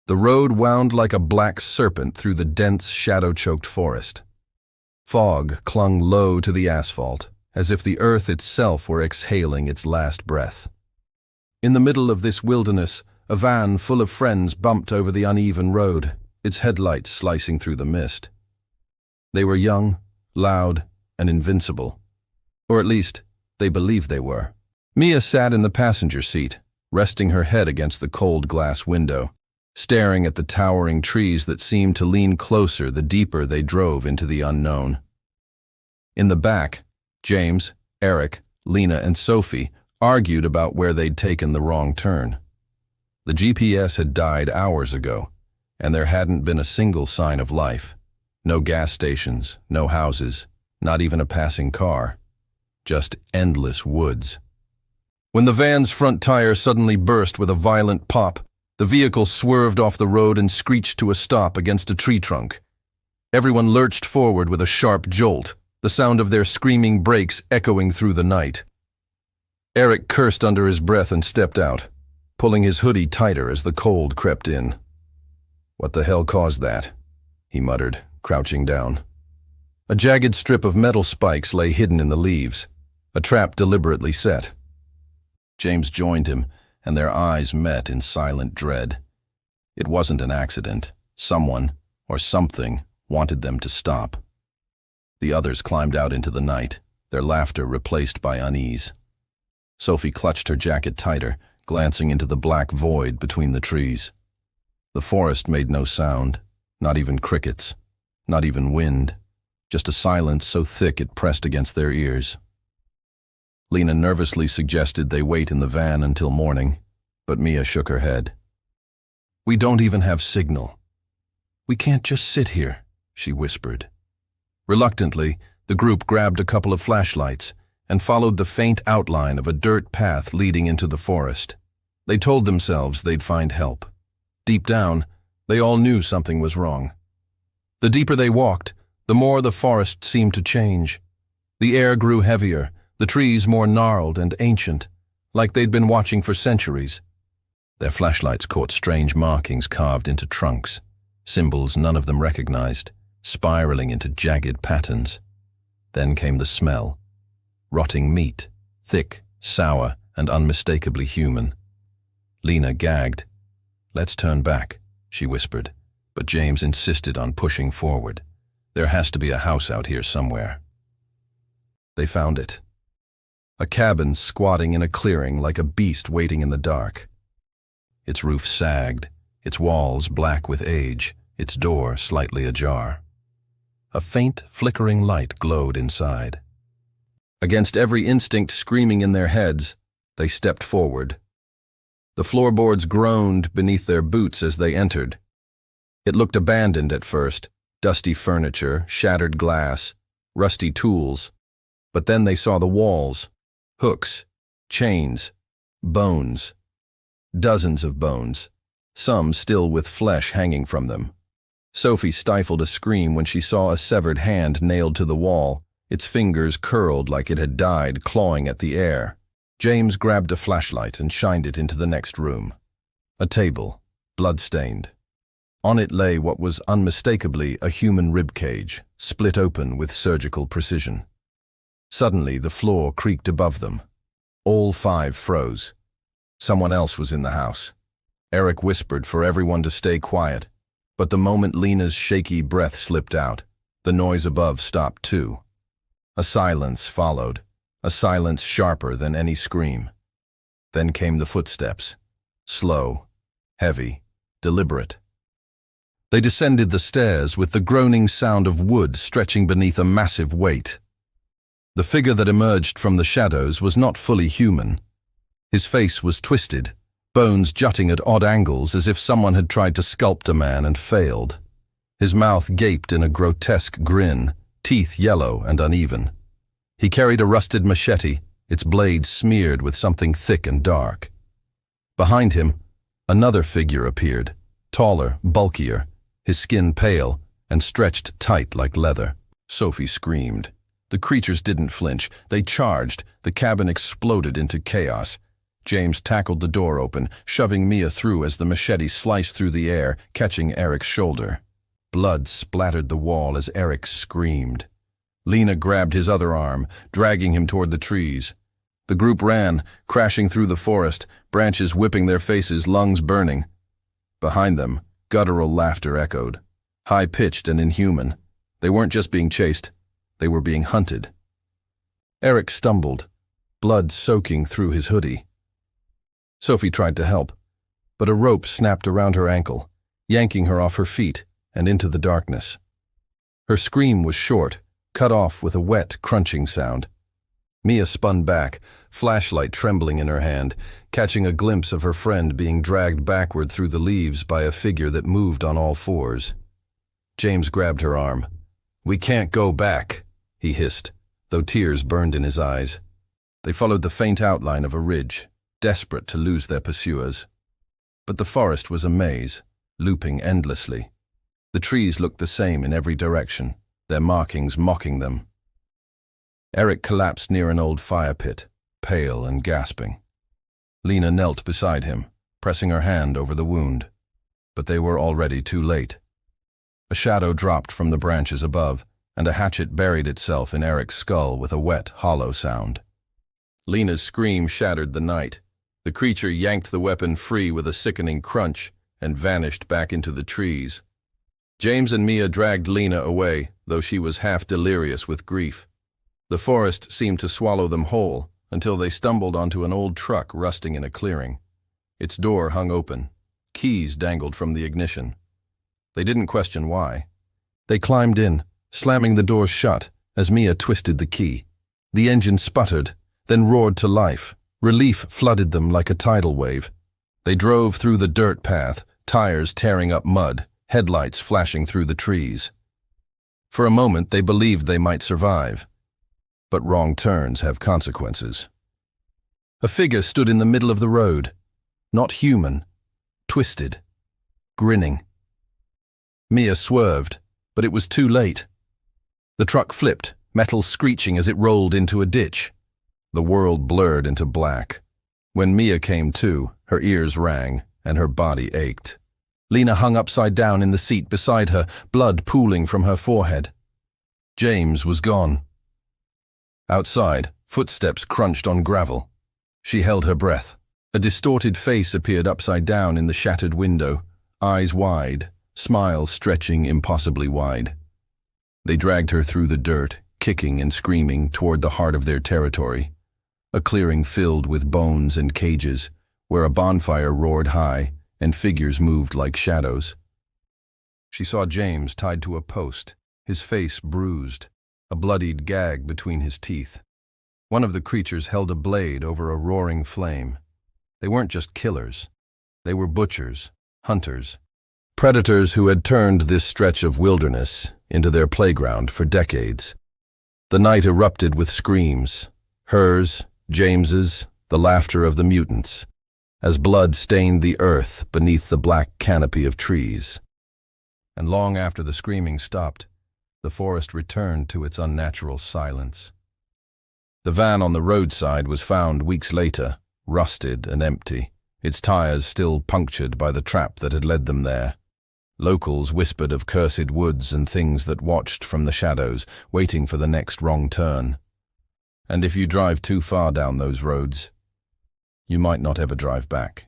The road wound like a black serpent through the dense, shadow-choked forest. Fog clung low to the asphalt, as if the earth itself were exhaling its last breath. In the middle of this wilderness, a van full of friends bumped over the uneven road, its headlights slicing through the mist. They were young, loud, and invincible. Or at least, they believed they were. Mia sat in the passenger seat, resting her head against the cold glass window, staring at the towering trees that seemed to lean closer the deeper they drove into the unknown. In the back, James, Eric, Lena, and Sophie argued about where they'd taken the wrong turn. The GPS had died hours ago, and there hadn't been a single sign of life. No gas stations, no houses, not even a passing car. Just endless woods. When the van's front tire suddenly burst with a violent pop, the vehicle swerved off the road and screeched to a stop against a tree trunk. Everyone lurched forward with a sharp jolt, the sound of their screaming brakes echoing through the night. Eric cursed under his breath and stepped out, pulling his hoodie tighter as the cold crept in. "What the hell caused that?" he muttered, crouching down. A jagged strip of metal spikes lay hidden in the leaves, a trap deliberately set. James joined him, and their eyes met in silent dread. It wasn't an accident. Someone, or something, wanted them to stop. The others climbed out into the night, their laughter replaced by unease. Sophie clutched her jacket tighter, glancing into the black void between the trees. The forest made no sound, not even crickets, not even wind, just a silence so thick it pressed against their ears. Lena nervously suggested they wait in the van until morning, but Mia shook her head. "We don't even have signal. We can't just sit here," she whispered. Reluctantly, the group grabbed a couple of flashlights and followed the faint outline of a dirt path leading into the forest. They told themselves they'd find help. Deep down, they all knew something was wrong. The deeper they walked, the more the forest seemed to change. The air grew heavier, the trees more gnarled and ancient, like they'd been watching for centuries. Their flashlights caught strange markings carved into trunks, symbols none of them recognized, spiraling into jagged patterns. Then came the smell. Rotting meat, thick, sour, and unmistakably human. Lena gagged. "Let's turn back," she whispered, but James insisted on pushing forward. "There has to be a house out here somewhere." They found it. A cabin squatting in a clearing like a beast waiting in the dark. Its roof sagged, its walls black with age, its door slightly ajar. A faint, flickering light glowed inside. Against every instinct screaming in their heads, they stepped forward. The floorboards groaned beneath their boots as they entered. It looked abandoned at first, dusty furniture, shattered glass, rusty tools. But then they saw the walls, hooks, chains, bones. Dozens of bones, some still with flesh hanging from them. Sophie stifled a scream when she saw a severed hand nailed to the wall, its fingers curled like it had died, clawing at the air. James grabbed a flashlight and shined it into the next room. A table, blood-stained. On it lay what was unmistakably a human ribcage, split open with surgical precision. Suddenly, the floor creaked above them. All five froze. Someone else was in the house. Eric whispered for everyone to stay quiet, but the moment Lena's shaky breath slipped out, the noise above stopped too. A silence followed, a silence sharper than any scream. Then came the footsteps, slow, heavy, deliberate. They descended the stairs with the groaning sound of wood stretching beneath a massive weight. The figure that emerged from the shadows was not fully human. His face was twisted, bones jutting at odd angles as if someone had tried to sculpt a man and failed. His mouth gaped in a grotesque grin, teeth yellow and uneven. He carried a rusted machete, its blade smeared with something thick and dark. Behind him, another figure appeared, taller, bulkier, his skin pale and stretched tight like leather. Sophie screamed. The creatures didn't flinch. They charged. The cabin exploded into chaos. James tackled the door open, shoving Mia through as the machete sliced through the air, catching Eric's shoulder. Blood splattered the wall as Eric screamed. Lena grabbed his other arm, dragging him toward the trees. The group ran, crashing through the forest, branches whipping their faces, lungs burning. Behind them, guttural laughter echoed, high-pitched and inhuman. They weren't just being chased, they were being hunted. Eric stumbled, blood soaking through his hoodie. Sophie tried to help, but a rope snapped around her ankle, yanking her off her feet and into the darkness. Her scream was short, cut off with a wet, crunching sound. Mia spun back, flashlight trembling in her hand, catching a glimpse of her friend being dragged backward through the leaves by a figure that moved on all fours. James grabbed her arm. "We can't go back," he hissed, though tears burned in his eyes. They followed the faint outline of a ridge, desperate to lose their pursuers. But the forest was a maze, looping endlessly. The trees looked the same in every direction, their markings mocking them. Eric collapsed near an old fire pit, pale and gasping. Lena knelt beside him, pressing her hand over the wound. But they were already too late. A shadow dropped from the branches above, and a hatchet buried itself in Eric's skull with a wet, hollow sound. Lena's scream shattered the night. The creature yanked the weapon free with a sickening crunch and vanished back into the trees. James and Mia dragged Lena away, though she was half delirious with grief. The forest seemed to swallow them whole until they stumbled onto an old truck rusting in a clearing. Its door hung open. Keys dangled from the ignition. They didn't question why. They climbed in, slamming the doors shut as Mia twisted the key. The engine sputtered, then roared to life. Relief flooded them like a tidal wave. They drove through the dirt path, tires tearing up mud, headlights flashing through the trees. For a moment they believed they might survive. But wrong turns have consequences. A figure stood in the middle of the road, not human, twisted, grinning. Mia swerved, but it was too late. The truck flipped, metal screeching as it rolled into a ditch. The world blurred into black. When Mia came to, her ears rang and her body ached. Lena hung upside down in the seat beside her, blood pooling from her forehead. James was gone. Outside, footsteps crunched on gravel. She held her breath. A distorted face appeared upside down in the shattered window, eyes wide, smile stretching impossibly wide. They dragged her through the dirt, kicking and screaming toward the heart of their territory, a clearing filled with bones and cages, where a bonfire roared high and figures moved like shadows. She saw James tied to a post, his face bruised, a bloodied gag between his teeth. One of the creatures held a blade over a roaring flame. They weren't just killers. They were butchers, hunters, predators who had turned this stretch of wilderness into their playground for decades. The night erupted with screams, hers, James's, the laughter of the mutants, as blood stained the earth beneath the black canopy of trees. And long after the screaming stopped, the forest returned to its unnatural silence. The van on the roadside was found weeks later, rusted and empty, its tires still punctured by the trap that had led them there. Locals whispered of cursed woods and things that watched from the shadows, waiting for the next wrong turn. And if you drive too far down those roads, you might not ever drive back.